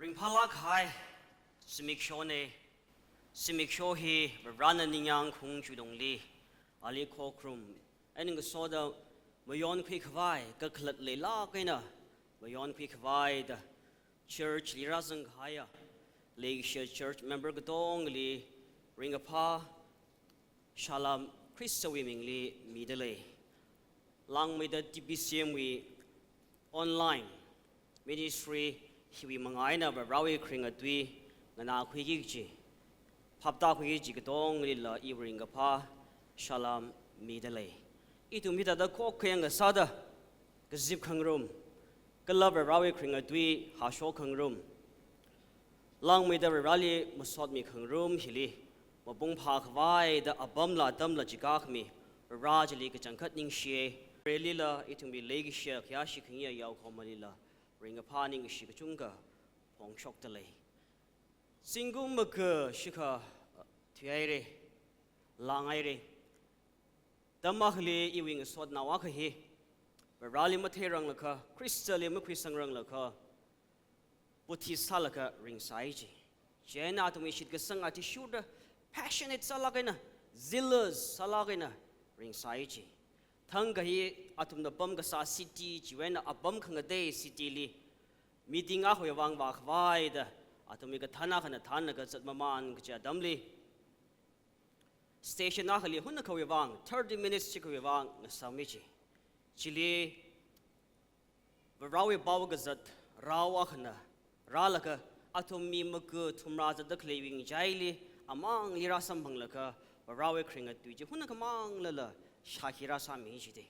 ring phalak hai simik shone simik sho hi rana ningyang khung chudongli ali khokrum ening soda mayon khui khwai ka khlat le la kaina mayon khui khwai da church lirazang khaya leisha church member gdong li ring apa shalom christawi mingli midale lang me da tbcm we online ministry hiwi mangai na ba rawi khringa tui ngana khui gi chi phapta khui gi gdong li la i ring apa shalom midale itu mi da ko kheng ga sada ga zip khangrum ga la ba rawi khringa tui ha sho khangrum lang me da rali masot mi khangrum hili ma bung pha khwai da abam la dam la jika khmi rajali ka changkhat ning she really la itu mi legi she kya shi khnya yaw khomali la ring apa ning shi ka chunga pong shok ta le singum ma ka shikha thai re langai re tamahli iwing sot na wa kha hi rali ma the rang la kha crystal ma khrisang rang la kha puthi salaka ring sai ji jena to mi shit ka sang ati shoot passionate salagena zealous salagena ring sai ji thang ga hi atum na pam ga sa city jiwen abam khang de city li meeting a hoi wang ba khwai da atum ga thana khana than ga chat maman ga cha damli station a khali hun khoi wang 30 minutes chi khoi wang na sami ji chili rawi baw ga zat rawa khana ralaka atum mi mak thumra za dak lewing jaili amang lira sam banglaka rawe khringa tuji hun ka mang la shakira sami ji de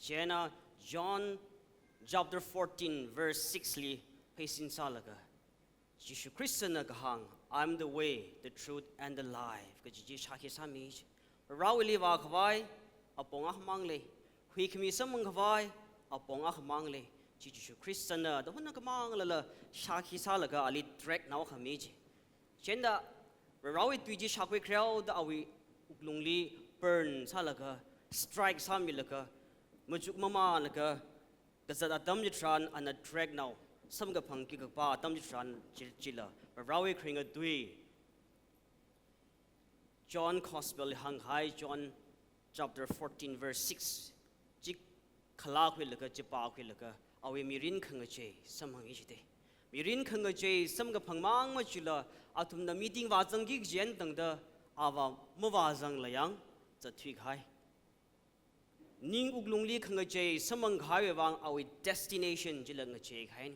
jena John chapter 14 verse 6 li pesin salaka Jesus Christ na ka hang I'm the way the truth and the life ka ji shakira sami ji rawe li wa khwai apong ah mang le hui khmi sam khwai apong ah mang le Jesus Christ na da hun ka mang la shaki salaka ali track naw khami ji jenda rawi tuji shakwe crowd da awi uklungli burn salaka strike samilaka mujuk mama laka gazat atam jitran an a track now sam ga phang ki ga pa atam jitran chila rawi khringa dui John Gospel hang hai John chapter 14 verse 6 jik khala khwe laka chipa khwe laka awi mirin khanga che samhangi jite mirin khanga che sam ga phang mang ma chila atum na meeting wa jang gi jen dang da awa mo wa jang layang cha thwi khai ning uglungli khanga che samang khai wang awi destination jilang che khai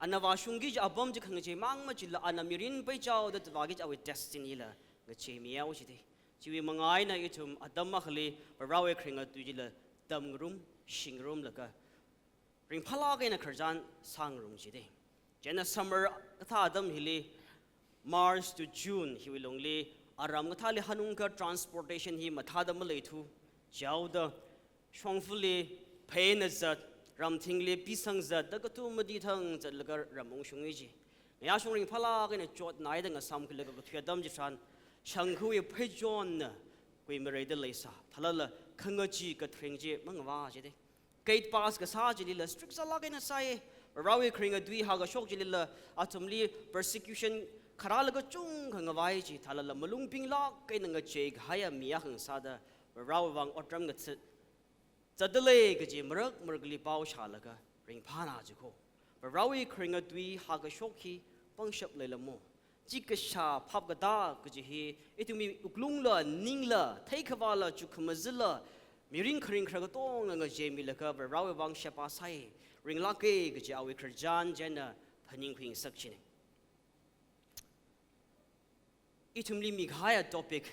anawa shungi ja abam ji khanga che mang ma chila anamirin pai chao da wa gi awi destiny la ga che miao chi de chiwi mangai na itum adam ma khali rawe khringa tu jila damgrum shingrum la ka ring phala ga na kharjan sangrum ji de jena summer tha adam hili March to June he will only aram thali hanungka transportation hi mathada ma leithu jawda shongfuli phaina zat ramthingli pisang zat da tu madi thang chalga ramong shungi ji ya shongring phala ga ne chot nai da ngasam khile ga thedam ji tran shangkhu ye phejon na koi mere de leisa thalala khanga ji ka threng ji mangwa ji de gate pass ga sa ji la strict sala ga na sai rawi khringa dui ha ga shok ji la atumli persecution kharalag chung khang wai ji thalala malung ping la kai nang che haya miya hang sada rawang otram ga chadale ga ji mrgli pau shalaga ring phana ji ko rawi khringa dui ha ga shokhi pangshap lelamo jikasha phap ga da ga ji hi itumi uklung la ning la thai khawala chu khmazla miring khring khra ga tong nga je mi la ka rawi wang shapa sai ring la ke ga ji awi kharjan jena phaning phing sak chine itumli mighaya topic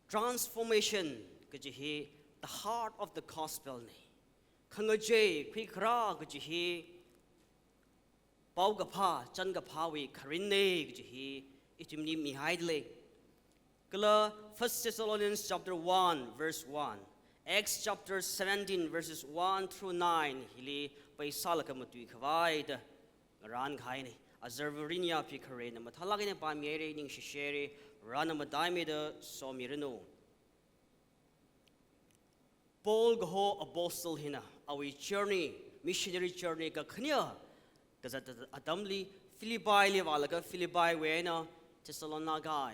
transformation kaji the heart of the gospel ne khangaje khikra kaji pau ga pha chan ga pha wi kharinne kaji itumli mihaidle kala 1 Thessalonians chapter 1 verse 1 Acts chapter 17 verses 1 through 9 hili paisalaka matui khwai da ran khai ne Azervarinia pikare na mathalagi na pamyere ning shishere rana madai da somirano Paul go apostle hina awi journey missionary journey ka khnia kazat adamli ฟิลิปปีเลวาแล้วก็ฟิลิปปีเวนะเทสโลนากาย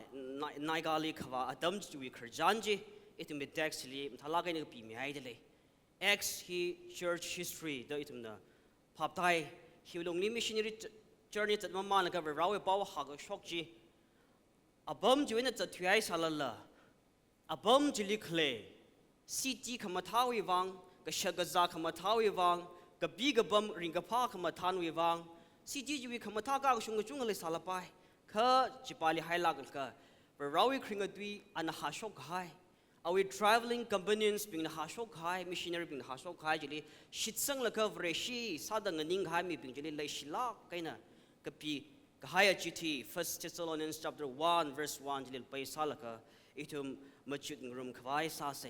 นายกาลีขวาอดัมจูวิครจันจีอิตุมเบเด็กส์ลีมทลากกันก็ปีไม่ได้เลย Acts he church history เดอิตุมนะภาพไทยฮิวลงนี้ missionary journey จัดมาแล้วก็เราไปบอกว่าหากช็อกจีอับมจูวินจัดที่ไอ้สาลละอับมจิลิเคลซีจีขมาท้าวิวังก็เชกซาขมาท้าวิวังก็บีกับบัมริงกับพ้าขมาทานวิวังซีจีจูวิขมาท้าก้าวชงกับจุงเลยสาลไปข้าจิปาลีไฮลักกันก็เราไปคริงกับดุยอันหาช็อกไฮเอาไว้ traveling companions เป็นหาช็อกไฮ missionary เป็นหาช็อกไฮจิลิชิดสังละก็เวรชีซาดังนิ่งไฮมีเป็นจิลิเลยชิลักกันนะก็ปีก็ไฮจิตี First Thessalonians chapter 1 verse 1จิลิไปซาละก็อิทุมมาจุดงรุมขวายซาเซ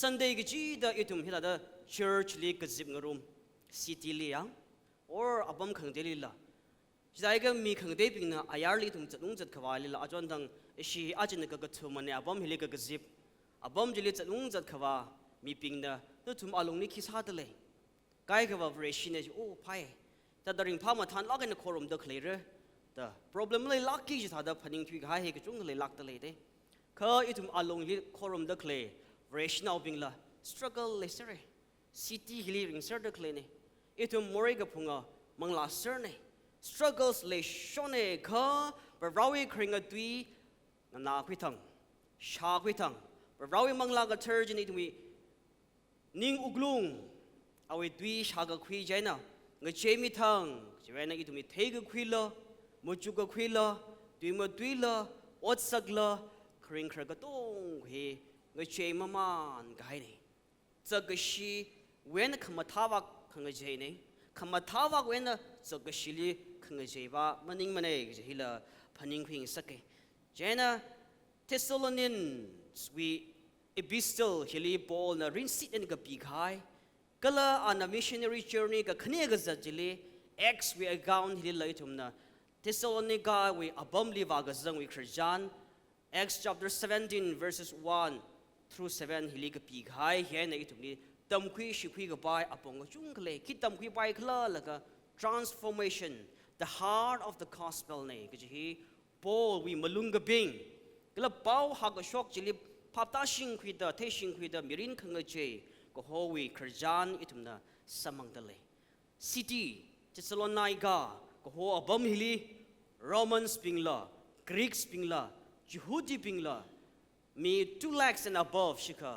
Sunday ก็จีดอิทุมฮิลาด church ลีก็จิบงรุม city ลียัง or อับบัมขังเดลิละจะได้ก็มีขังเดบิงนะอายาลีทุมจัดนุ่งจัดขวายลีละอาจารย์ดังชีอาจารย์ก็กระทุ่มมันเนี่ยอับบัมฮิลิก็จิบอับบัมจิลิจัดนุ่งจัดขวามีปิงนะตัวทุมอาลงนี่คิดซาเดเลยไกลก็ว่าเรชินเนี่ยโอ้พายแต่ดาริงพามาทานลักกันโครมเดคลีเรแต่ problem เลยลักกี้จะทำได้พันิงทุยก็ให้ก็จุงเลยลักเดเลยเด้ข้าอิทุมอาลงนี่โครมเดคลีเรชินเอาบิงละ struggle เลยสิเร city ฮิลิริงเซอร์เดคลีเนี่ยอิทุมมอริกับพุงอ่ะมังลาเซอร์เนี่ยstruggles เลยชนเองค่ะเราเองคริงกับดุยนาคุยทังชาคุยทังเราเองมังลากับเธอจะนี่ตรงนี้นิ่งอุกลุงเอาไว้ดุยชากับคุยใจนะเงยเจมิทังจะเป็นนั่งตรงนี้เทกับคุยละมุจุกับคุยละดุยมาดุยละอดสักละคริงครกับตงเฮเงยเจมามันก็ให้เนี่ยจะก็ชีเว้นคำท้าวักคงเจเนี่ยคำท้าวักเว้นจะก็ชีลีคงเจว่ามันนิ่งมันเองจะฮิลาพันิงคุยสักเกเจนะเทสโลนินส์วีepistle ฮิลีบอลนะรินซิตนี่ก็ปีกายก็ละอัน missionary journey ก็ขณีก็จะจิลี Acts วีอากาศฮิลีเลยทุมนะเทสโลนิกาวีอับมลีวาก็จังวีคริสเตียน Acts chapter 17 verses 1 through 7 ฮิลีก็ปีกายเห็นในทุมนี้ตำคุยชิคุยกับไปอปงก็จุงเลยคิดตำคุยไปคลาแล้วก็ transformation the heart of the gospel เนี่ยก็จะฮีปอลวีมาลุงกับบิงก็ละเป้าหักก็ช็อกจิลีภาพตาชิงคุยเดอเทชิงคุยเดอมิรินขังเจก็ฮวีคริสเตียนอิทุมนะสมังเดเลยซิตี้เทสโลนาอิกาก็ฮอับบัมฮิลีโรมันสปิงละกรีกสปิงละยูฮูดีปิงละมี 2 lakhs and above ชิคา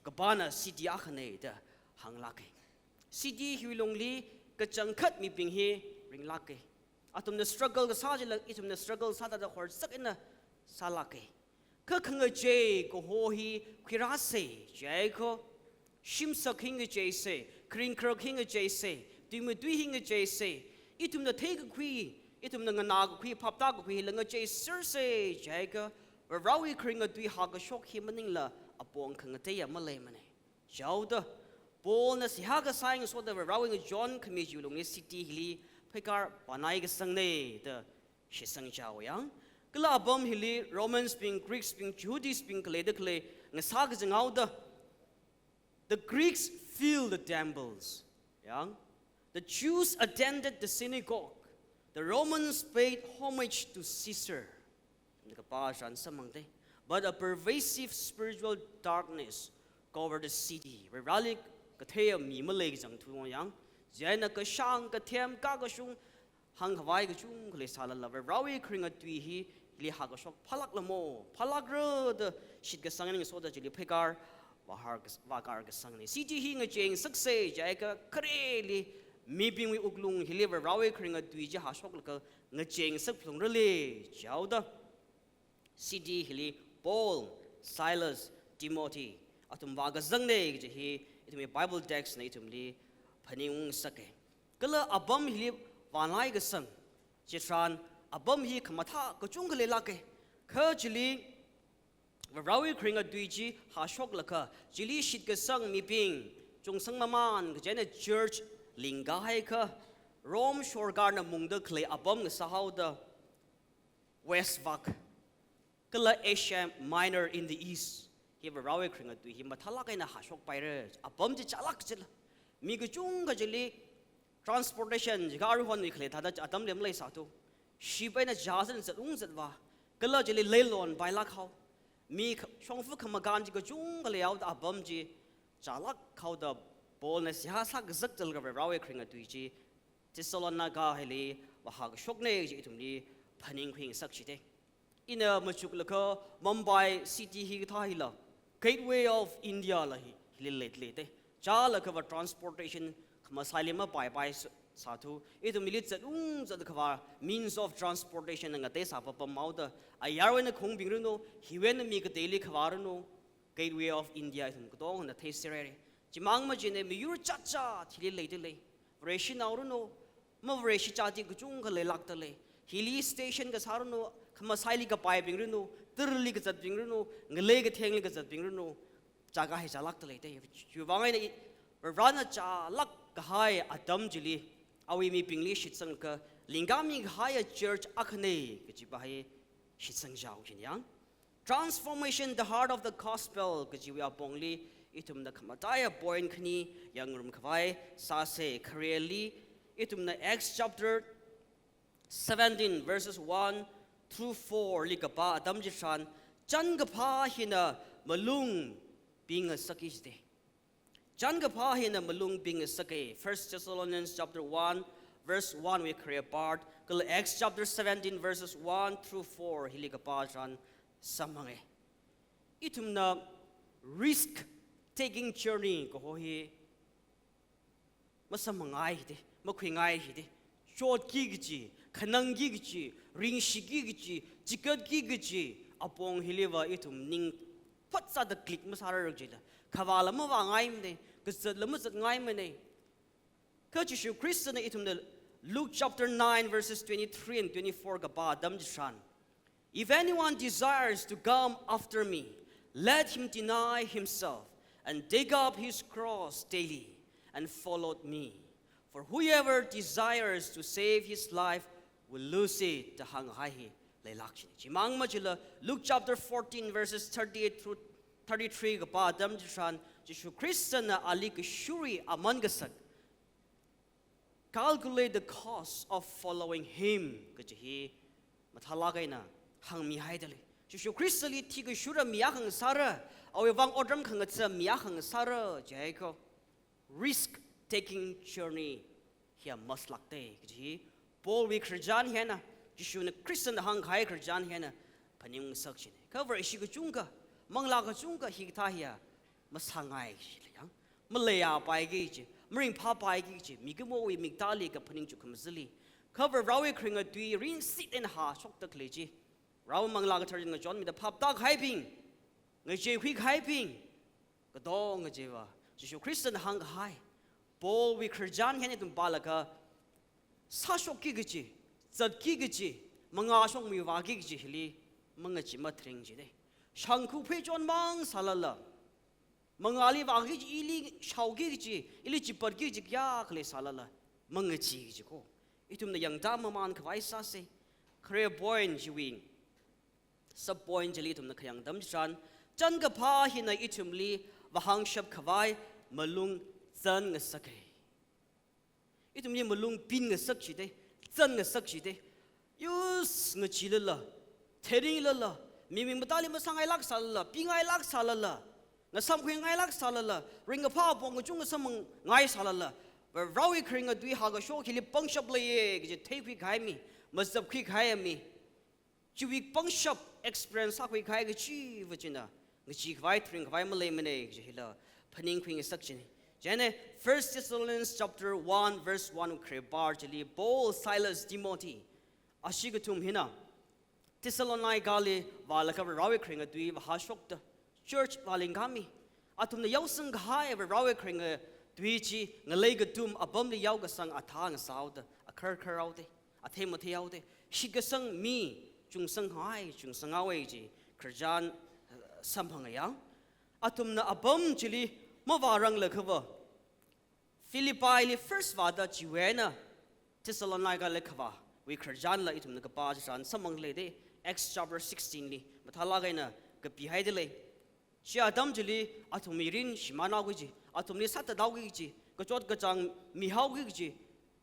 กบานาซิตี้อาคเนเดหังลักซิตี้ฮิวลงลีก็จังคัดมีปิงเฮริงลักอาตุมเนสตรักเกิลก็ซาจิลอิตุมเนสตรักเกิลซาตาจะขอสักอินะซาลักก็ขังเจก็โฮฮีควิราเซเจก็ชิมสักหิงเจเซคริงครกหิงเจเซดุยมือดุยหิงเจเซอิตุมเนเทกคุยอิตุมเนงนาคุยพับตาคุยลังเจเซอร์เซเจก็เราอีคริงดุยหากช็อกหิมันนิงละอปองขังเทียมาเลยมันเจ้าเด้อปอลน่ะสิหากสายงสวดเราเองจอนขมิจูลงในซิตี้ฮิลีเพื่อการปนายกสังเนเด้อชิสังเจ้ายังก็ลาบอมฮิลีโรมันสปิงกรีกสปิงจูดีสปิงเคลเดเคลงสากจังเอาเด้อ the Greeks filled the temples ยัง the Jews attended the synagogue the Romans paid homage to Caesar นี่ก็ป้าฉันสมังเด้but a pervasive spiritual darkness covered the city where rally ก็เทียมมีมาเลยจังทุกอย่างเจนก็ช่างก็เทียมก้าก็ชุ่งหังขวายก็ชุ่งก็เลยสารละเวเราอีคริงก็ตุยฮีลีหากก็ชกพลักละโมพลักเรือเดชิดก็สังนี่โซดาจิลีเพการว่าการก็สังนี่ซีจีฮีก็เจงสักเซใจก็เครลีมีบิงวิอุกลุงฮิลีเวเราอีคริงก็ตุยจะหาชกแล้วก็เงเจงสักพลงเรลีเจ้าเดซีจีฮิลีPaul, Silas, Timothy. Atum waga zangne jihi itum Bible text na itum li phaniung sake. Kala abam hi wanai ga sang. Jitran abam hi khamatha ko chung le lake. Kha jili rawi kringa duiji ha shok laka. Jili shit ga sang mi ping. Chung sang maman ga jena church linga hai ka. Rome shore garna mungda kle abam ga sahau da West Vak. Kala Asia Minor in the east. He was rawi kringa tu hi mathala kai na hashok pai re. Abam ji chalak jil. Mi gu chung ga jili transportation jiga aru hon ni khle thada atam lem lai sa tu shi pai na jazen zat ung zat wa kala jeli leilon bai la khau mi chong fu khama gan ji ko chung ga le yaw da bam ji chalak khau da bol na sia sak zak tel ga rawe khring a tui ji tisolona ga heli wa ha shok ne ji tum ni phaning khing sak chi te ina machuk la ko Mumbai city hi tha hi la gateway of India la hi let te cha la ka transportation khama sailema pai sa thu itum milit zat zat khawa means of transportation nga te sa pa mau da ayarwen na khong bing no hiwen mi ka daily khawar no gateway of India itum ko dong na the serere chimang ma jine mi yur cha cha thili le de le reshi na no ma reshi cha ji chung ka le lak ta le hili station ka sar no khama saili ka pai bing no tirli ka zat bing no ngale ka theng ka zat bing no cha ga he cha lak ta le te ju wangai na rana cha lak ka hai adam jili awi mi pingli shitsang ka lingami higher church akhne kichi bahai shitsang jau yang transformation the heart of the gospel kichi we are bongli itum na khamataya point khni yang rum khwai sa se clearly itum na Acts chapter 17 verses 1 through 4 likapa adam jishan chan ga pha hina malung being a sakis de Chan ga pha hina malung being a sake 1 Thessalonians chapter 1 verse 1 we create part kal Acts chapter 17 verses 1 through 4 hilika pa chan samange itum na risk taking journey ko hi masamangai de makhwingai hi de short ki gi khanang gi ring shi gi jikat gi apong hiliwa itum ning patsa the click masara rojida khawala ma wa ngai me gazat lama zat ngai me ne ka Jesu Christ na itum the Luke chapter 9 verses 23 and 24 ga ba dam jishan if anyone desires to come after me let him deny himself and take up his cross daily and follow me for whoever desires to save his life will lose it the hang hai le lakshi chimang ma chila Luke chapter 14 verses 38 through 33 ga pa dam jishan Jesu Christ na ali ka shuri aman gasat calculate the cost of following him kaji mathala gaina hang mi haidale Jesu Christ li thi ka shura mi hang sara aw wang odram khang cha mi hang sara jaiko risk taking journey here must lakte kaji Paul we Christian hena Jesu na Christian hang khai Christian hena paning sakchin cover ishi ka chungka mangla ka chungka hi tha hiya masangai yang malaya pai gi ji mring pha pai gi ji mi gmo wi mi tali ka phaning chu kham zili cover rawi khringa tui rin sit and ha sok tak le ji raw mangla ka tharin nga jon mi da phap ta khai ping ngai je khui khai ping ka dong nga je wa Jesu Christian hang hai Paul we Christian hen tum pala ka sa sok ki gi ji zat ki gi ji manga sok mi wa gi ji hili manga chi ma thring ji de shangku phe jon mang salala mangali wagi ili shaugi ji ili chipar gi ji kya khle salala mangachi ji ko itum na yang da man khwai sa se khre point ji wing sub point jeli tum na khyang dam chan chan ga pha hi na itum li wahang shap khwai malung zan nga sake itum li malung pin nga sak chi de zan nga sak chi de yus nga chi la thering la mi mi matali ma sangai lak salala pingai lak salala nga sam khwing ngai lak salala ring a pa pong chung sam ngai salala ba rawi khring a dui ha ga sho khili pang shap le ye ge thei khi khai mi mazab khi khai mi chi wi pang shap experience sa khui khai ge chi vachina nga chi khwai thring khwai ma le mene ge hila phaning khwing sak chin jane 1 Thessalonians chapter 1 verse 1 kre bar jali Paul Silas Timothy ashigatum hina Thessalonai gali wala ka rawi khring a dui wa ha shok ta church walingami atum na yausang ghai ever rawe kring dwichi ngalei ga tum abam li yaw ga sang athang saud a khar khar aude a them the aude shigasang mi chung sang hai chung sang awe ji khurjan samphang yang atum na abam chili ma warang la khawa Philippi li first wada jiwena Thessalonica le khawa we khurjan la itum na ka pa jan samang le de Acts chapter 16 li mathala ga na ka pi hai de le Shi Adam jili atomirin shimana guji atomni sat daw gi ji ka chot ka chang mi haw gi ji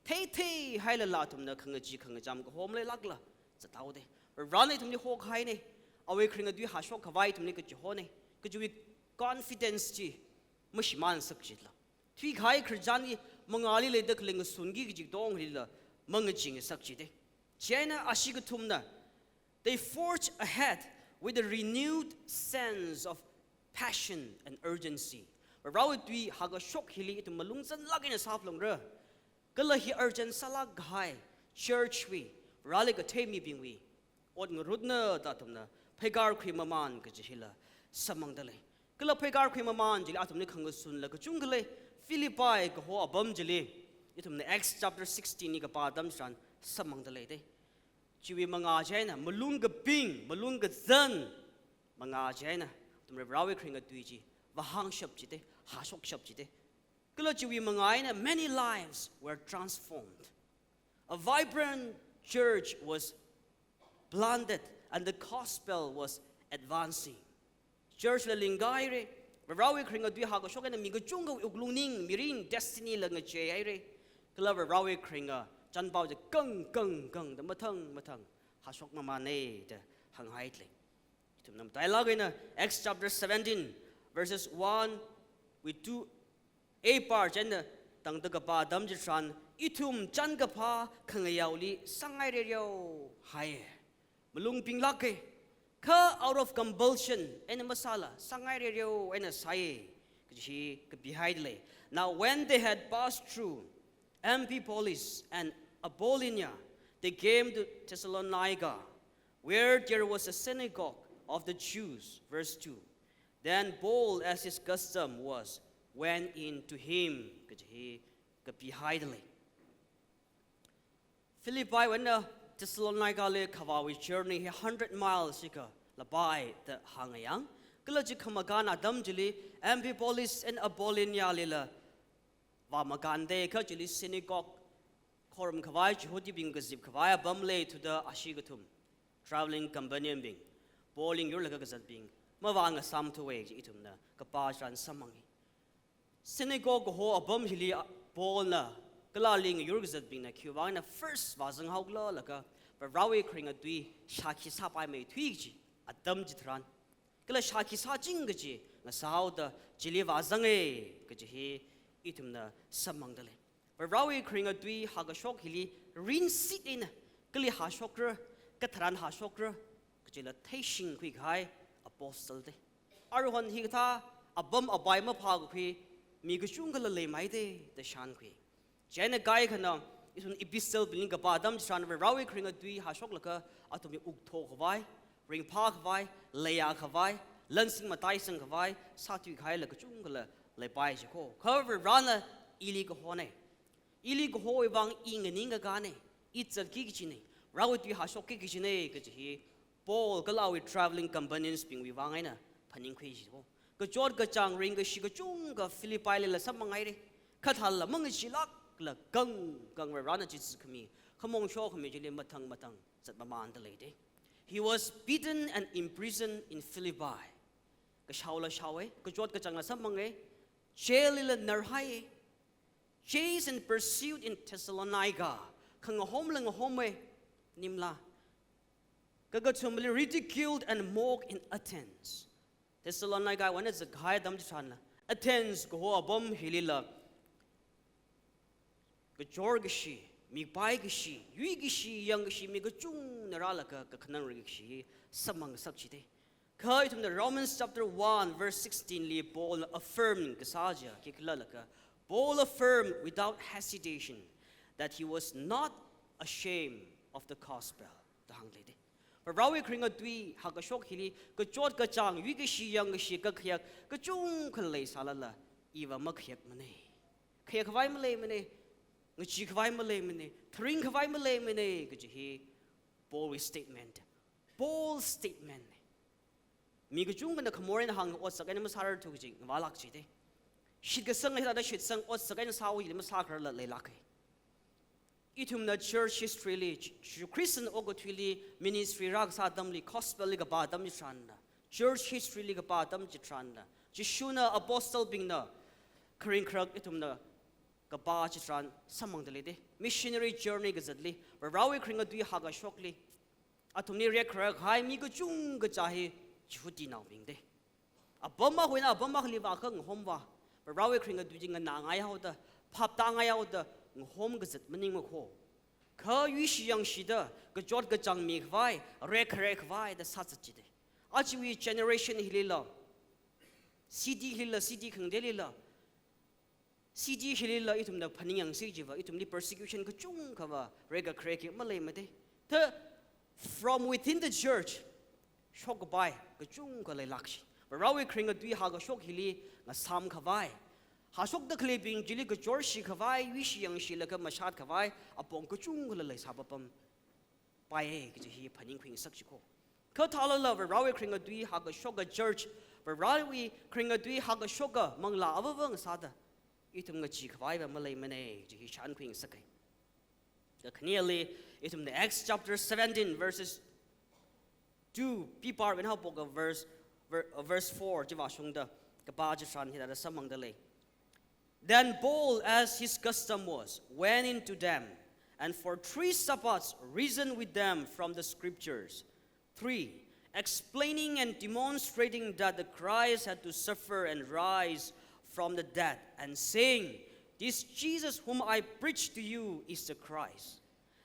thay hai là tụm nè khăng chi khăng jam ko hom le lak la cha tao de ran này tụm ni ho khai này awe khring du ha shok khawai tụm ni ka chi ho này ka ju confidence chi mashman sak chi la thui khai khrijani mangali le dak ling sungi gi dong ri la mang ching sak chi de chena ashi ka thum na they forge ahead with a renewed sense of passion and urgency rawi tui haga shok hili itu malung san lagin sap long ra kala hi urgent sala ghai church we rally ka themi bing we od ngurudna ta tumna phegar khri maman ka jihila samang dale kala phegar khri maman jili atum ni khang sun la ka chung gale philippi ka ho abam jili itum Acts chapter 16 ni ka pa dam san samang dale de chiwi manga jaina malung ka ping malung ka zan manga jaina tum rawi khring ka tui ji wahang shap ji de ha shok shap ji de kala chiwi manga ina many lives were transformed. A vibrant church was planted and the gospel was advancing. Church la lingai re rawi khring ka tui ha ka shok na mi ka chung ka uglungning mirin destiny la nga che ai re kala rawi khring ka chan bao je kang da mathang ha shok ma ne de hang hai le tum nam dialogue in Acts chapter 17 verses 1 with 2 a part and tang da ka pa dam ji tran itum chan ka pha khang yaw li sangai re yo hai malung ping lak ke ka out of compulsion and masala sangai re yo and sai ji ka behind le now when they had passed through Amphipolis and Apollonia, they came to Thessalonica, where there was a synagogue of the Jews. Verse 2. Then Paul, as his custom was, went in to him. Philippi went to Thessalonica le kawawi journey 100 miles sika labai the hangayang. Kalaji kamagana damjili Amphipolis and Apollonia lila. Vamagande kajili synagogue korum kawai chhoti bing gazib kawai bamle to the ashigatum traveling companion bing bowling your laga gazat bing mawanga sam to way itumna kapasran samangi synagogue ho abam hili bolna kalaling your gazat bing na kyuwana first wazang haugla laka rawi kring adui shaki sapai me thuiji adam jitran kala shaki sa jingji na sauda jili wazange kji itumna samangdale rawi kring adui haga shok hili rin sit in kali ha shokra katran ha shokra kjila thaishing khui ghai apostle de arhon hi tha abam abai ma phag khui mi gu chung gala le mai de the shan khui jena gai khana isun epistle bilin ka padam shan rawi kring adui ha shok laka atumi uk tho khwai ring pha khwai leya khwai lansing matai sang khwai satui ghai la chung gala le pai ji ko cover rana ili ko hone ili ko hoi wang ing ning ga ne it's a kikchine rawti ha shok kikchine ke ji Paul kalawi traveling companions ping wi wang aina phaning khoi ji ko ka chot ka chang ring ga shi ga chung ga Philippi le sam mangai re khathal la mang shi lak la gang rana ji khmi khamong sho khmi ji le mathang chat ba man da le de he was beaten and imprisoned in Philippi ka shaula shawe ka chot ka chang la sam mangai jailila narhai chased and pursued in Thessalonica khang hom lang home nimla kagatumli ridiculed and mocked in Athens Thessalonica one is a ghai dam chan Athens go abom hilila ga jorgishi mi pai gishi yui gishi yang gishi mi ga chung narala ka khanang rigishi samang sakchite kai from the Romans chapter 1 verse 16 li Paul affirmed kasaja kiklalaka Paul affirmed without hesitation that he was not ashamed of the gospel the hanglede but rawi kringa tui hakashok hili ka chot ka chang wi ka shi yang shi ka khyak ka chung khalai salala iwa makhyak mane khyak vai male mane ngi khwai male mane thring khwai male mane ka ji Paul's statement mi ga chung na khamorin hang ot sakai ma sarar thu ji walak chi de shit ga sang da shit sang ot sakai na sawi ma sa khar la le lakai itum na church history li Christian ogothili ministry rag sa damli gospel li ga ba dam chanda church history li ga ba dam chi chanda ji shuna apostle bing na kring krag itum na ka ba chi tran samang dali de missionary journey ga zadli rawi khring dui ha ga shokli atumni rek rak hai mi ga chung ga chahi chuti naw ming de abama hoina abama khli wa khang homwa rawi khring dui jing na ngai haw da phap ta ngai haw da hom ga zat maning ma kho kha yu shi yang shi da ga jot ga chang mi vai rek vai da sa chi de achi wi generation hilila CD hilila CD khang de lila CD hilila itum da phaning yang si jiwa itum ni persecution ka chung khawa rega kreki malay mate the from within the church shok bai ka chung ka lai lakshi rawi khring dui ha ga shok hili nga sam khawai ha shok da clipping jili ka jor shi khawai wi shi yang shi la ka mashat khawai apong ka chung ka lai sabapam pai ka ji phaning khing sak chi ko ka thala la rawi khring dui ha ga shok ga church rawi khring dui ha ga shok ga mangla awang sada itum nga chi khawai ba malay mane ji shan khing sakai the clearly itum the Acts chapter 17 verses 2 people when how book of verse 4 ji wa shung da ka ba ji shan hi da samang da le then Paul as his custom was went into them and for 3 Sabbaths reasoned with them from the scriptures 3 explaining and demonstrating that the Christ had to suffer and rise from the dead and saying, this Jesus whom I preach to you is the Christ.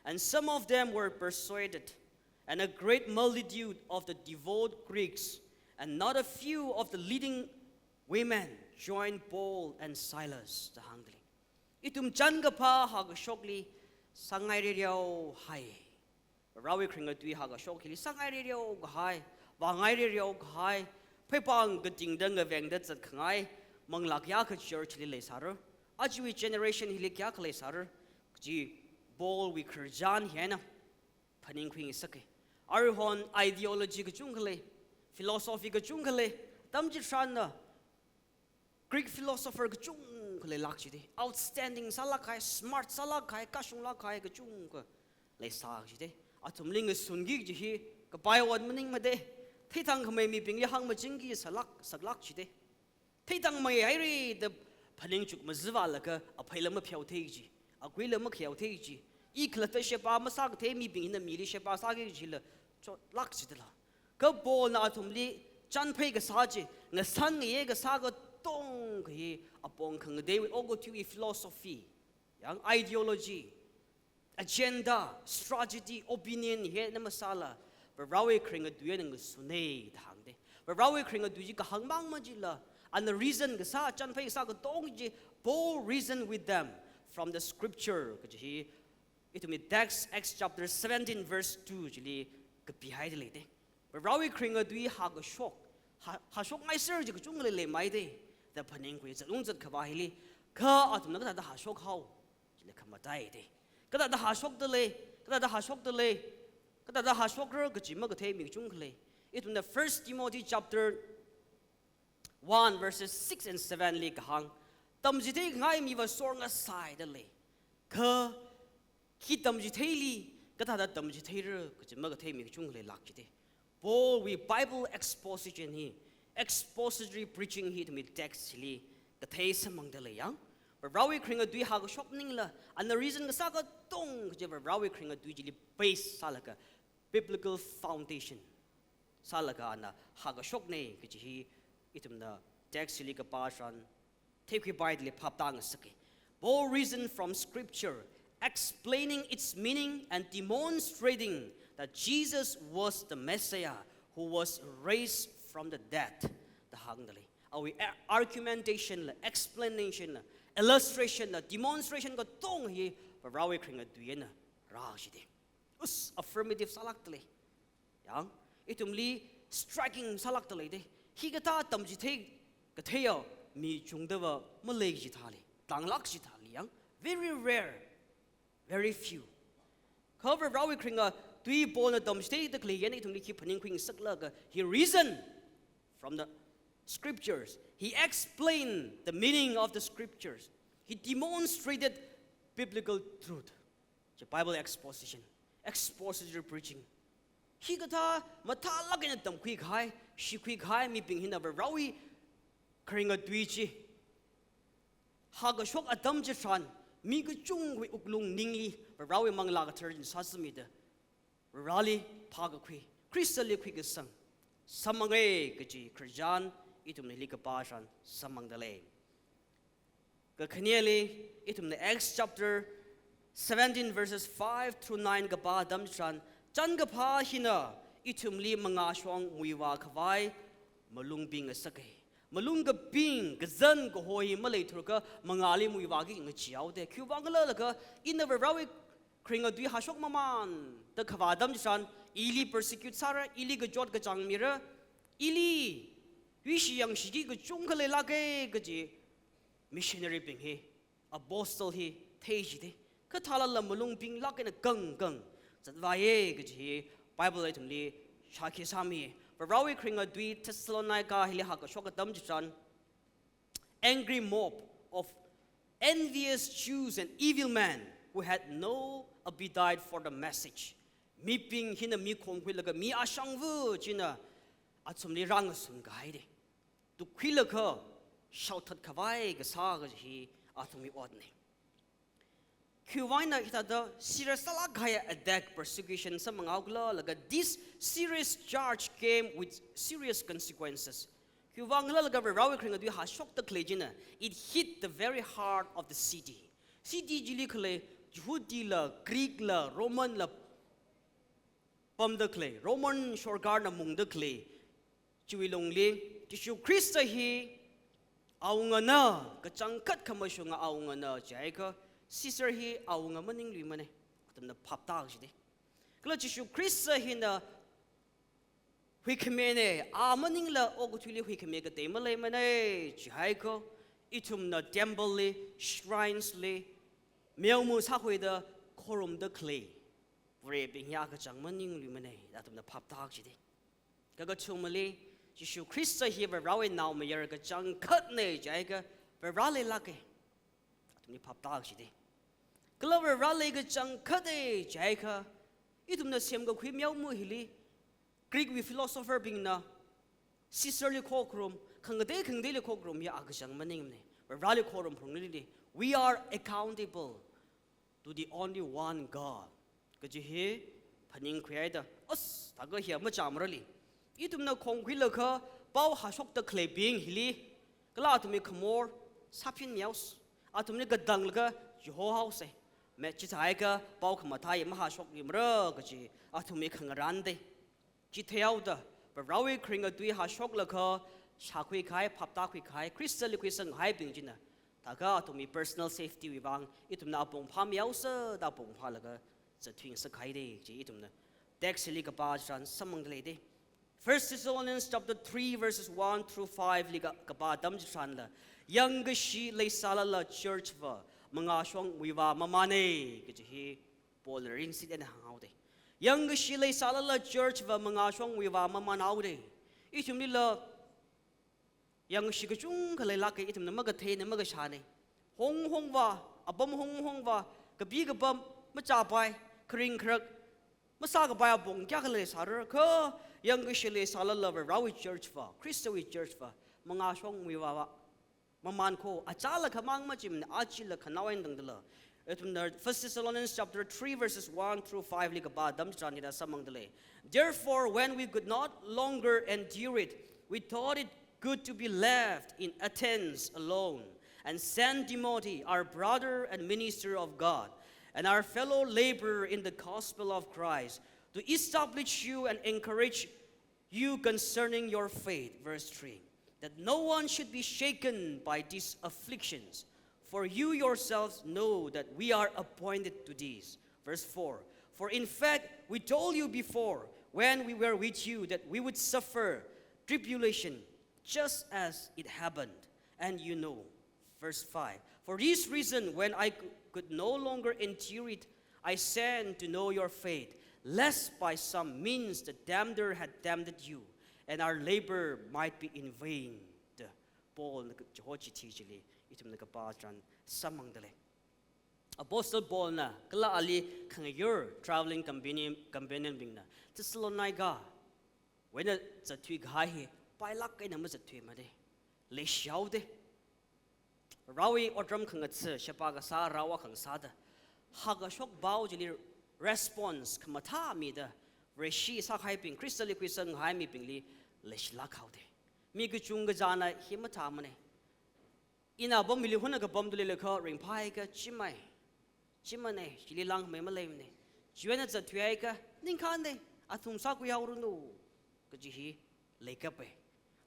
And some of them were persuaded, and a great multitude of the devout Greeks, and not a few of the leading women joined Paul and Silas. The hangli. Itum chan ga pa ha ga shokli sangai re riao hai. Rawi kringa tui ha ga shokli sangai re riao ga hai. Wa ngai re riao ga hai. Phai pang ga ting dang ga veng da chat khangai. Mang lak ya ka church li le sar ajwi generation hi le kya khle sar ji bol we kharjan hiana phaning khing sake arhon ideology ka chung khle philosophy ka chung khle tam ji shan na Greek philosopher ka chung khle lak chi de outstanding salakai smart salakai ka shung lakai ka chung ka le sa ji de atum ling sun gi ji hi ka pai wan maning ma de thei thang khmai mi ping li hang ma jing gi saklak chi de Tang may I the Paninchuk Mazivalaka, a Palama Piauteji, a Guilama Kiauteji, Eklata Shepa Masak Temi being in the Milisha Pasagi Gila, Laxitilla. Go ball natumli, Chan Pegasaji, Nasan Yega Saga Tong he upon Kang David Ogotui philosophy, young ideology, agenda, strategy, opinion, here in the Masala, but Rawi Kring a dueling Sune Hangde, but Rawi Kring a Dujika Hangmang Majilla. And the reason sa chan phai sa ko tong ji Paul reasoned with them from the scripture kaji it me Acts chapter 17 verse 2 jili ka behind le de rawi kringa dui ha ga shok ha shok mai sir ji chung le mai de the phaning ko zalung zat khawa hili kha atum na da ha shok hau jili khama dai de kada da ha shok de le kada da ha shok de le kada da ha shok ro ka ji ma ka the mi chung le it in the 1 Timothy chapter 1 verses 6 and 7 li kahang tamjite ngai mi wa sornga sai de le kha ki tamjite li kata da tamjite re kjima ga thei mi chung le lak jite Paul we Bible exposition hi expository preaching hi to me text li ka thei samang de le yang but rawi kringa dui ha ga shopning la and the reason ga sa ga tong je rawi kringa dui ji li base salaka biblical foundation salaka na ha ga shok ne ki hi itum the text li ka pashan take we by the pap tang sake all reason from scripture explaining its meaning and demonstrating that Jesus was the Messiah who was raised from the dead the hangdali our argumentation explanation illustration demonstration ka tong hi rawi kringa duena ra shi de us affirmative salaktale yang itum li striking salaktale de hi ga ta tamji the ka theyo mi chungdawa malay ji thali tanglak ji thali yang very rare very few cover rawi kringa tui bon dom stay the clear ni tung ki phaning khing sakla ga he reason from the scriptures he explained the meaning of the scriptures he demonstrated biblical truth the Bible exposition preaching he gata matha lagin tam khui khai shi khui khai mi ping hin over rawi kringa tui chi haga shok adam jitran mi ga chung we uklung ningli rawi mangla ga third sasmi de rally paga kwi crystal kwi ga sang samangai ga ji krijan itum ne lika pashan samang dale ga khnieli itum ne Acts chapter 17 verses 5 through 9 ga ba dam chan chan ga pha hina itum li manga shwang muiwa khawai malung bing a sakai malung ga bing ga zan ga hoi malai thur ka mangali muiwa gi ng chiao de kyu wang la ka in the rawi kring a dui ha shok maman the khawa dam chan ili persecute sara ili ga jot ga chang mira ili wi shi yang shi gi ga chung ka le la ke ga ji missionary bing he apostle he theji de ka thala la malung bing la ke na gang gang zat wa ye ga ji bible item li shaki sami rawi kring a dui Thessalonica hili ha ka shok dam chan angry mob of envious Jews and evil men who had no appetite for the message mi ping hina mi khom khwi la ga mi asang vu china atsum li rang sun gai de tu khwi la kha shau that khawai ga sa ga hi atumi odne Kuwaina ita the serious gaya attack persecution sa mga agla laga this serious charge came with serious consequences. Kuwangla laga rawi kring adu ha shock the klejina it hit the very heart of the city. City jili kle Yahudi la Greek la Roman la pam the clay Roman shorgar na mung the clay chiwilong li tishu Christa hi aunga na kachangkat kamasyo nga aunga na jaika Caesar he awunga maning lui mane kutam na papta jide kla jishu Christ he na hui kemene a maning la ogutuli hui kemega te malay mane jihai ko itum na temple le shrines le meomu sa hui da korum da clay vre bing ya ka chang maning lui mane datum na papta jide kaga chumale jishu Christ he ba rawe naw me yer ka chang khat ne jai ka ba rale la ke atum ni papta jide Glover rally ga chang khade jaika itum na sem ga khwi miao mu hili Greek we philosopher bing na Caesar li khokrum khangde khangde li khokrum ya ag chang maning ne rally khorum phung li we are accountable to the only one God ga ji he phaning khwai da as ta ga hi ma chamra li itum na khong khwi la kha pau ha sok ta khle bing hili kala tumi khmor sapin miaus atum ni ga dang la ga jo house me chi thai ka pau khama thai ma ha shok lim ra ka chi athumi khang ran de chi theau da ba rawi kring a dui ha shok la kha sha khwi khai phap ta khwi khai crystal khwi sang hai bing jina ta ka athumi personal safety wi bang itum na pong pham yau sa da pong pha la ka cha thing sa khai de chi itum na text li ka pa chan samang le de 1 Thessalonians chapter 3 verses 1 through 5 li ka pa dam chan la yang shi le sala la church va mga shong wiwa mamane ke hi Paul rin sit and hang out yang shi le sala la church va mga shong wiwa mamanau de itum ni la yang shi ka chung ka le la ke itum na maga the na maga sha ne hong hong wa abam hong hong wa ka bi ka bam ma cha pai kring krak ma sa ka ba bong kya ka le sa ra ka yang shi le sala la rawi church va Christowi church va mga shong wiwa Maman ko achala khamang ma chim achila khanawain dangdala etum 1 Thessalonians chapter 3 verses 1 through 5 lika ba dam chanira samang dale therefore when we could not longer endure it we thought it good to be left in Athens alone and send Timothy our brother and minister of God and our fellow laborer in the gospel of Christ to establish you and encourage you concerning your faith verse 3 that no one should be shaken by these afflictions. For you yourselves know that we are appointed to these. Verse 4. For in fact, we told you before, when we were with you, that we would suffer tribulation, just as it happened. And you know. Verse 5. For this reason, when I could no longer endure it, I sent to know your faith, lest by some means the damner had damned you, and our labor might be in vain. The Paul Jehochi teachili itum nakapatran samang dale. Apostle Paul na kala ali kangayur traveling companion bing na Thessalonica when the zatui gai pai lak kai na ma zatui ma de le xiao de rawi odram khang atse shepa ga sa rawa khang sa da haga shok bao jili response khamata mi da reshi sa khai ping crystally christian hai mi ping li leshla khaude mi gu chung ga jana himata mane ina bom mili huna ga bom dule le kha ring phai ga chimai chimane jili lang me ma leim ne jiwena za thuai ga ning khan ne athum sa ku yaw ru no ga ji hi lekape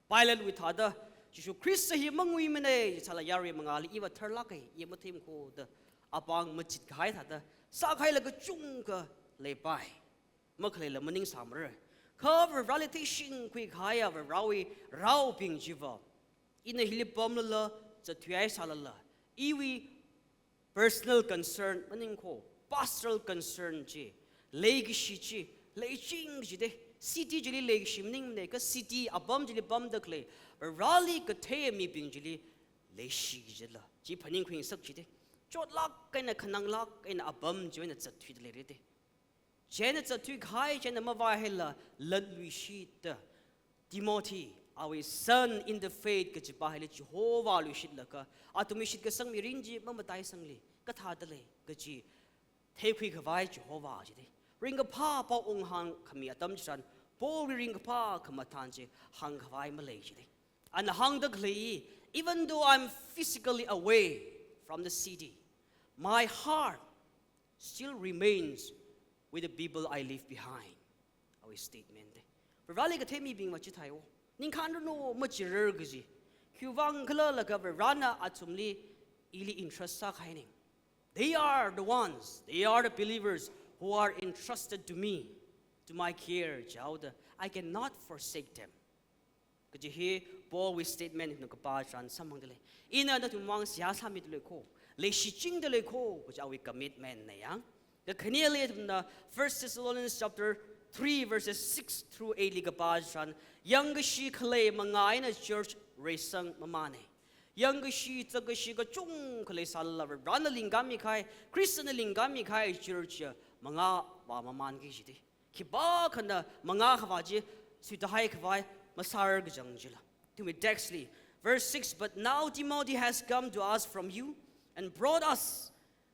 pilot with other Jishu Christ hi mangui mene chala yari mangali iwa therlakai ye mathim ko the apang machit khai thada sa khai la ga chung ka le pai makhle la maning samre cover reality shin kui khaya wa rawi raw ping jiva in a hilipom la cha thuai salala iwi personal concern maning ko pastoral concern ji legacy ji leiching ji de city jili legacy ning ne ka city abam jili bam da kle rally ka the mi ping jili leshi jila ji phaning khing sak ji de chot lak kaina khanang lak kaina abam joina chat thui le re de jena chat thui khai jena ma wa hela lan lui shi da Timothy our son in the faith ka ji pa hele Jehovah lui shi la ka atumi shi ka sang mi ring ji ma tai sang le ka tha da le ka ji the khui khawai Jehovah ji de ring ka pa pa ong hang khami atam chan po ring ka pa khamathan ji hang khawai ma le ji de and hang the clay, even though I'm physically away from the city, my heart still remains with the people I leave behind. Our statement. Rally ka temi bing machi tayo. Ning kando no machi rergaji. Kyuvang kala laka verana atumli ili interest sa kaining. They are the ones, they are the believers who are entrusted to me, to my care, Jauda. I cannot forsake them. Could you hear Paul with statement in the Kapajan samang dele? Ina na tumwang siya sami dele ko. Le shiching dele ko, which are we commitment na yang. The Canelian from the 1 Thessalonians chapter 3 verses 6 through 8 li Kapajan. Yang shi kale mga ina church resang mamane. Yang shi taga shi ka chung kale sala rana lingami kai Christian lingami kai church mga ba maman ki jide. Kiba kana mga khawaji sutahai khawai Masar Gjangjila. To me, Dexley, verse 6. But now Timothy has come to us from you and brought us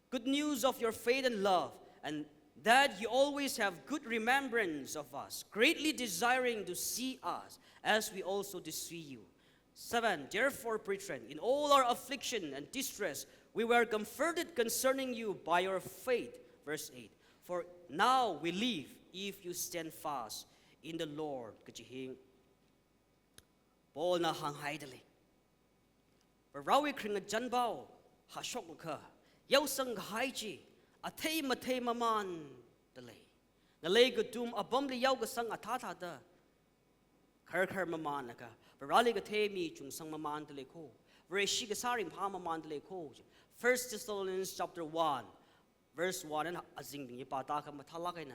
good news of your faith and love, and that you always have good remembrance of us, greatly desiring to see us as we also to see you. 7. Therefore, brethren, in all our affliction and distress, we were comforted concerning you by your faith. Verse 8. For now we live if you stand fast in the Lord. Paul na hang haidali. Rawi kring a janbao ha shok ka. Yaw sang haiji a thay maman dale. Na lay go doom a bomli yaw ga sang a tata da. Kar maman ka. Rali ga thay mi chung sang maman dale ko. Reshi ga sarim pa maman dale ko. 1 Thessalonians chapter 1 verse 1 and azing ni pata ka mathalakay na.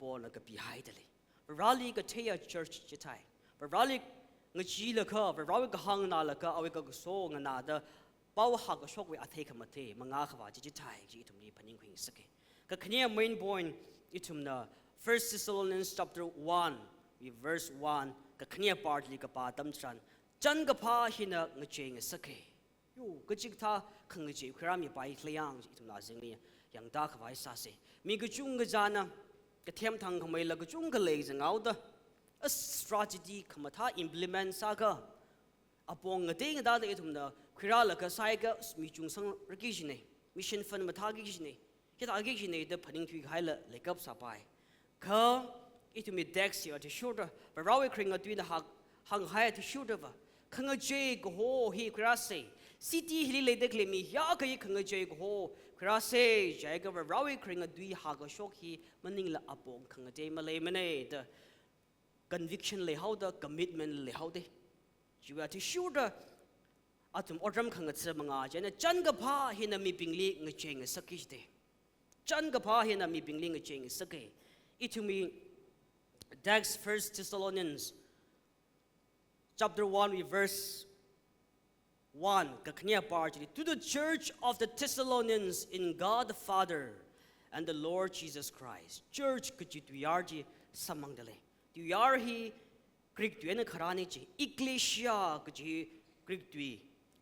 Paul na ga bihay dale. Rali ga thay a church chitai. Rali ngaji la ka rawi ka hang na la ka awi ka so nga na da baw ha ka shok we athe ka mate manga khawa ji thai ji tum ni paning khing sake ka khania main point itum na 1 Thessalonians chapter 1 verse 1 ka khania part li ka pa tam chan chan ka pha hina ngache nga sake yo ka jik tha khang ji khram mi pai khlayang ji itum na jing ni yang da khawai sa se mi ka chung ga jana ka them thang khamai la ka chung ka le jang au da a strategy kamatha implement saga apong ngading da de tumna khirala ka saiga mi chung sang rakijine mission fan matha gi jine kita agi jine de phaning thui khaila lekap sapai ka itumi dex yo to shoulder but rawi kring a twin hang high to shoulder va khanga je go ho hi krase city hili le de klemi ya ka yi khanga je go ho krase jai ga rawi kring a dui ha ga shok hi maning la apong khanga je male mane de conviction le how the commitment le how de you are to sure the atum odram khang at manga jena chan ga pha hina mi pingli ng cheng sakis de chan ga pha hina mi pingli ng cheng sake itumi Dax 1 Thessalonians chapter 1 verse 1 kaknya part to the church of the Thessalonians in God the Father and the Lord Jesus Christ church kujituyarji samangdale tuyar hi Greek tu na kharani chi ecclesia kuji Greek tu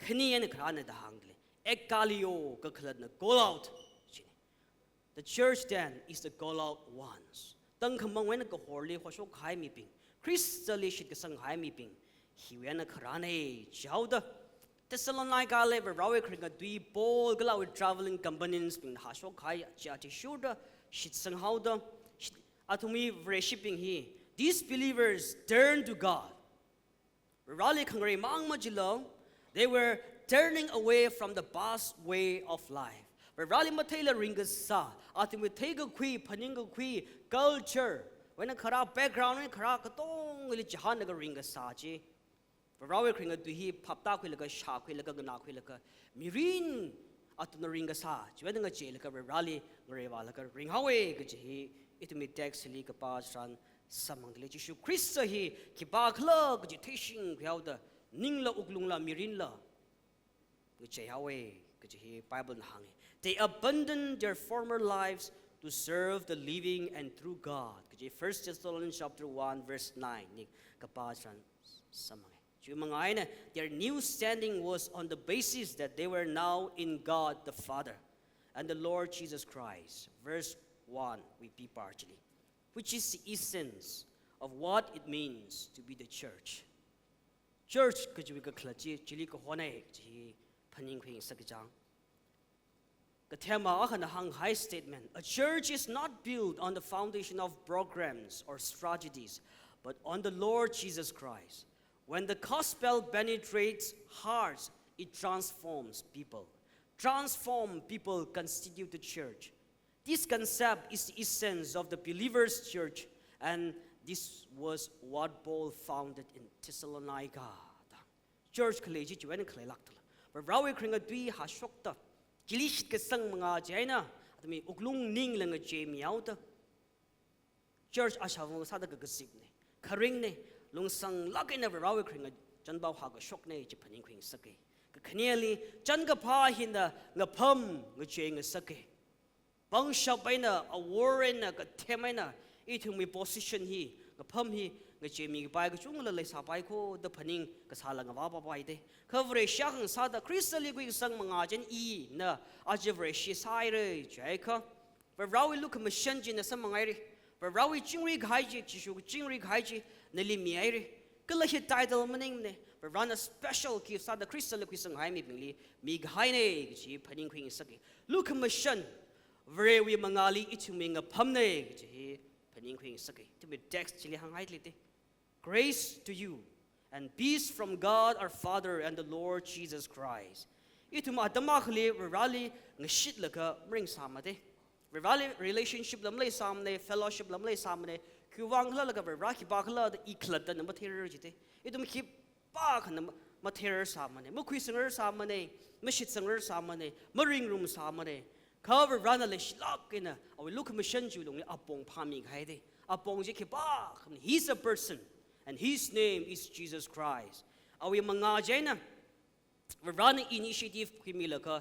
khni and krana the hangle ekalio ka khladna go out. The church then is the go out ones. Tang khamang wen ka horli khosho khai mi ping. Christali shit ka sang khai mi ping. Hi wen krane chawda. Thessalonica le rawe kringa dui bol gala with traveling companies ping hasho khai chati shuda shit sang hauda. Atumi worshiping he. These believers turned to God. Rally kangre mang majilo. They were turning away from the past way of life. Rally matela ringa sa. Atumi tega kui paninga kui culture. When a kara background and kara katong ili jahanaga ringa sa ji. Rawe kringa duhi papta kui laga sha kui laga gana kui laga mirin atuna ringa sa. Jwedanga je laga rally ngrewa laga ring hawe gaji. Itumi text li kapasran samang dile Jishu Christa hi ki bakla gaji tishing kyauda ningla uklungla mirinla gaji hawe gaji hi Bible na hangi. They abandoned their former lives to serve the living and true God. 1 Thessalonians chapter 1 verse 9. Their new standing was on the basis that they were now in God the Father and the Lord Jesus Christ. Verse 1 we be partially, which is the essence of what it means to be the church. Church high statement. A church is not built on the foundation of programs or strategies, but on the Lord Jesus Christ. When the gospel penetrates hearts, it transforms people. Transformed people constitute the church. This concept is the essence of the believer's church, and this was what Paul founded in Thessalonica. Church kaleji juwen kale laktala. But rawe kringa dui ha shokta. Jilish ke sang mga jaina. Atami uklung ning langa jemi auta. Church ashavong sada ka gasip ne. Karing ne lung sang laki na rawe kringa janbaw ha ga shok ne jipaning kring sake. Ka kaniali jan ka pa hinda ngapam ngaje nga sake. Bang shabaina a warren ka temaina itung mi position hi ngapam hi ngaje mi bai ka chung la le sa bai ko da phaning ka sala nga ba bai de cover shang sa da crystal gu sang mga jen I na ajevre shi sai re jai ka ba rawi look ma shan jin na sa mga ri ba rawi chingri ghai ji chi shu chingri ghai ji na li mi ai ri ka la hi title maning ne ba run a special ki sa da crystal gu sang hai mi bingli mi ghai ne ji phaning khing saki look ma shan very we mangali ituming a pamne ji phaning khing saki to be text chili hang hai lite. Grace to you and peace from God our Father and the Lord Jesus Christ. Ituma damakli rally ngshit laka bring samade. Rally relationship lamle samne fellowship lamle samne kuwangla laka raki bakla the iklata na material jite. Itum keep bak na material samane. Mukwi singer samane, mashit singer samane, maring room samane. Cover rana le shlak in a look mission julung apong pami haide. Apong jike bak. He's a person. And his name is Jesus Christ. Awi mga jaina, we run initiative kimilaka,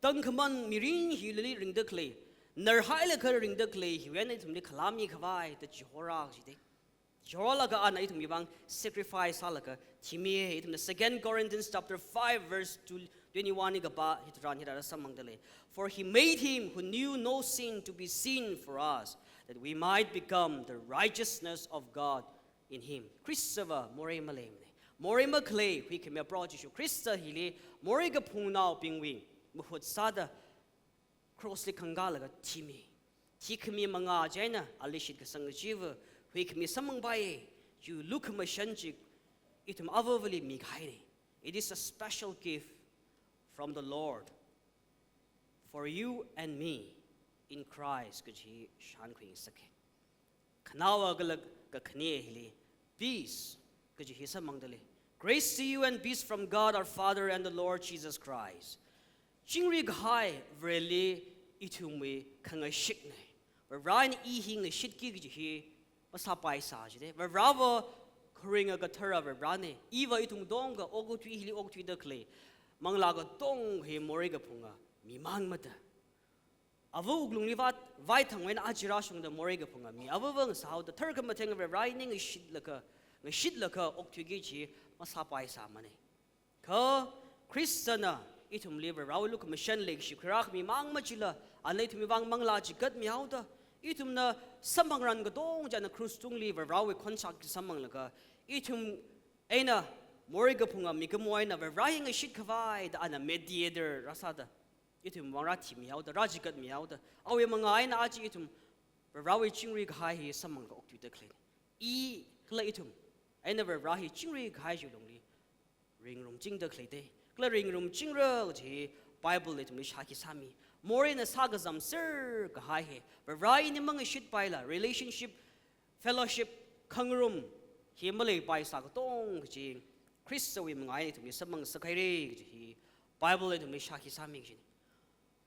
tangkaman mirin hilali ring the clay, nerhailaka ring the clay, he went into the kalami kavai, the Johora jide. Joholaga anaitum yibang sacrifice halaka, Timmy, in the 2 Corinthians chapter 5, verse 21 gaba hitran hitara samangdale. For he made him who knew no sin to be sin for us, that we might become the righteousness of God in him. Christopher more malemne. More maclay, we can be brought to Christa hili, more punao pingwing, muhut sada crossly kangalaga timi. Tikmi manga jaina, alishit kasangajiva, we can be samang baye, you look mashanjik, itum avovali mighine. It is a special gift from the Lord for you and me in Christ. Gaji shanquing sake. Kanawa galag kakne hili. Peace, grace to you and peace from God our Father and the Lord Jesus Christ. Jingri ghai vreli itumi kanga shikne. Ryan ihing the shitki ghi masapai sajde. Rava kuringa gatara rane. Eva itum donga ogo tui hili og tui the clay. Manglaga dong he moriga punga. Mimang mata. Avu glungivat vaitang when ajirashung the moriga punga mi. Avung sao the Turkamating of a riding is shit laka ok tugichi masapai samane. Ka คริสเตียนอีทุมลีเราลูกมิชชั่นเล็กชิครักมีมังมาจิละอันนี้ทุมมีวังมังลาจิกัดมีเอาเถอะอีทุมน่ะสมังรันก็ต้องจะนักครูสตุงลีเราคอนซักสมังละก็อีทุมเอ็น่ะมอริกพุงมีกมวยน่ะเรายังชิดขวายแต่อันน่ะเมดิเอเดอร์รักษาเถอะอีทุมวังรัฐมีเอาเถอะราจิกัดมีเอาเถอะเอาอย่างมังไงน่ะอาจีอีทุมเราจิงรีกหายสมังก็ออกจุดเด็กเลยอีก็เลยอีทุมไอ้น่ะเราจิงรีกหายอยู่ตรงนี้ริงรุมจิงเด็กเลยเด้ก็เลยริงรุมจิงเรื่องที่ไบเบิลเลยทุมนี้ชาคิสามีมอริน่ะสักจำเสือก็หายเรานี่มังชิดไปละ relationship fellowship ขังรุมเฮียมาเลยไปสักต้องจริงคริสต์วิมังไงทุกอย่างสมังสกายเร่จริงไบเบิลเลยทุกอย่างชาคิสามีจริง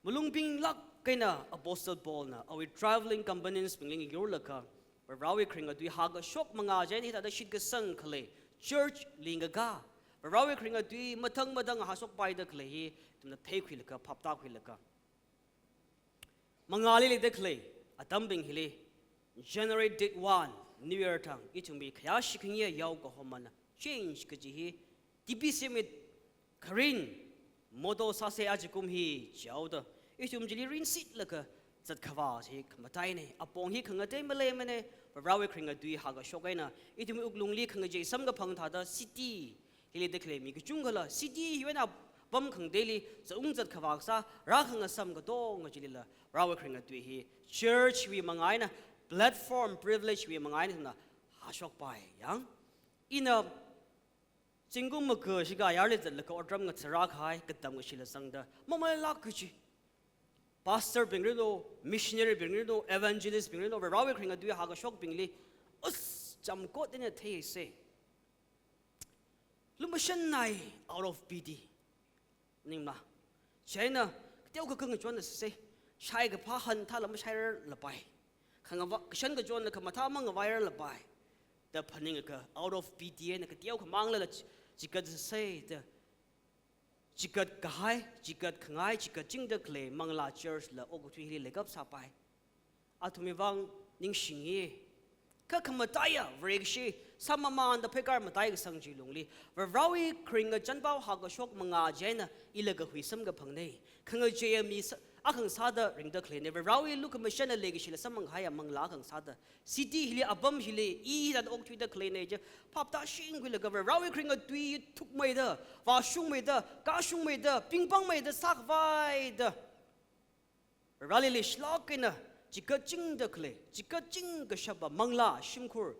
มลุงพิงลักกันนะ apostle Paul นะเอาไว้ traveling companions เป็นเรื่องยุ่งละกันเราไว้คริงกันด้วยหากชกมังอาเจนี่แต่ได้ชิดกันสังเคล church ลิงกาเราไว้คริงกันด้วยมาทั้งหาชกไปเด็กเลยทุกอย่างเทคุยละกันพับตาคุยละกันมังอาลีเด็กเลยอาตัมบิงฮิลี generate date one New Year ทางอีทุมบีขยะชิคกี้พายยาวก็หอมนะ change ก็จีฮีทีพีเซมิดคารินโมโตซาเซอาจิกุมฮีเจ้าเด้ออีทุมจีลีรินสิทธิ์ละก็จัดขวาที่ขมาไตเนี่ยอปองฮีขังกันเต็มเลยมันเนี่ยเราไว้คริงกันด้วยหากชกไอ้น่ะอีทุมอุกลุงลีขังกันใจซ้ำกับพังท่าเด้อซิตี้ฮิลีเด็กเลยมีก็จุงกันละซิตี้ฮิวันน่ะบัมขังเดลีจะจัดขวาซะรักขังกันซ้ำก็ต้องกันจีลีละเราไว้คริงกันด้วยฮี church วิมังไงนะ platform privilege วิมังไงนะหาชกไปยังอีน่ะจิงกุมก็ชิกายาร์เลจัดละก็อดรำกันสระขายก็ตามกันชิลสังเดอมั่งไม่ลักก็จี pastor เป็นเรื่องโน้ missionary เป็นเรื่องโน้ evangelist เป็นเรื่องโน้เราไว้คริงกันด้วยหากชกเป็นลีจำก็ได้เนี่ยเทเสลุงไม่ใช่ไหน out of pity นี่มาใช่นะเดี๋ยวก็คงจะจวนนะสิใช่กับพาหันถ้าเราไม่ใช่ละไปขังว่าฉันก็จวนนะขมาถ้ามั่งไว้ละไปแต่พันนี้ก็ out of pity นะก็เดี๋ยวขมังเลยละจิกัดเสียแต่จิกัดกายจิกัดขงายจิกัดจิงเด็กเลยมังลา church ละโอ้กุทุยเลยเลยกับสาไปอาทุมีวังนิ่งชิงเย่ก็ขมาตายอ่ะเรียกชีสามมาอันดับเพการมาตายก็สังจีลงลีว่าเราอีคริงกับจันเป้าหากชกมังอาเจนะอีเล็กหุยสมกับพังเนี่ยขังเจียมีอาขังซาดริงเด็กเลยเนี่ยว่าเราอีลูกไม่ใช่เนี่ยเล็กชีละสมังหายมังลาขังซาดซิตี้ฮิลีอับบัมฮิลีอีดันอกทุยเด็กเลยเนี่ยจะพับตาชิงกุลกับว่าเราอีคริงกับตุยทุกไม่เด้อว่าชุ่มไม่เด้อกาชุ่มไม่เด้อปิงปังไม่เด้อสักไว้เด้อเราลีชล็อกกันนะจิกจิงเด็กเลยจิกจิงก็ชอบมังลาชิมคูร์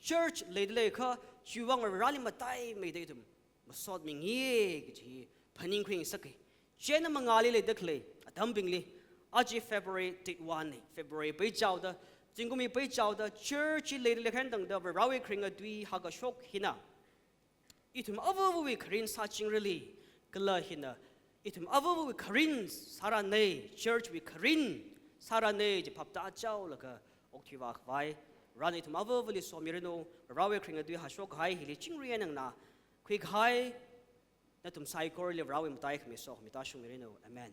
church เลยค่ะชีวังเราลีมาตายไม่ได้ทุมมาสอดมิงเย่ก็จีพันยิงคุยสักทีเจนมังอาลีเลยเด็กเลยทำบิงลีอาจี February ติดวันนี่ February ไปเจ้าเด้อจิงก็มีไปเจ้าเด้อ church เลยแค่ตั้งเด้อเราอีคริงกับดุยหากชกหินะอีทุมอวัววิครินสัจจิงเลยก็เลยหินะอีทุมอวัววิครินสารเนย church วิครินสารเนยจะพับตาเจ้าแล้วก็อกที่ว่าไว้รันอีทุมอวัววิสวมิรโนเราอีคริงกับดุยหาชกหายฮิลิจิงเรียนนังนาคุยหายนั่นทุมไซโคร์เลยเราอีมุตัยขมิโซมิตาชุมิรโนอาเมน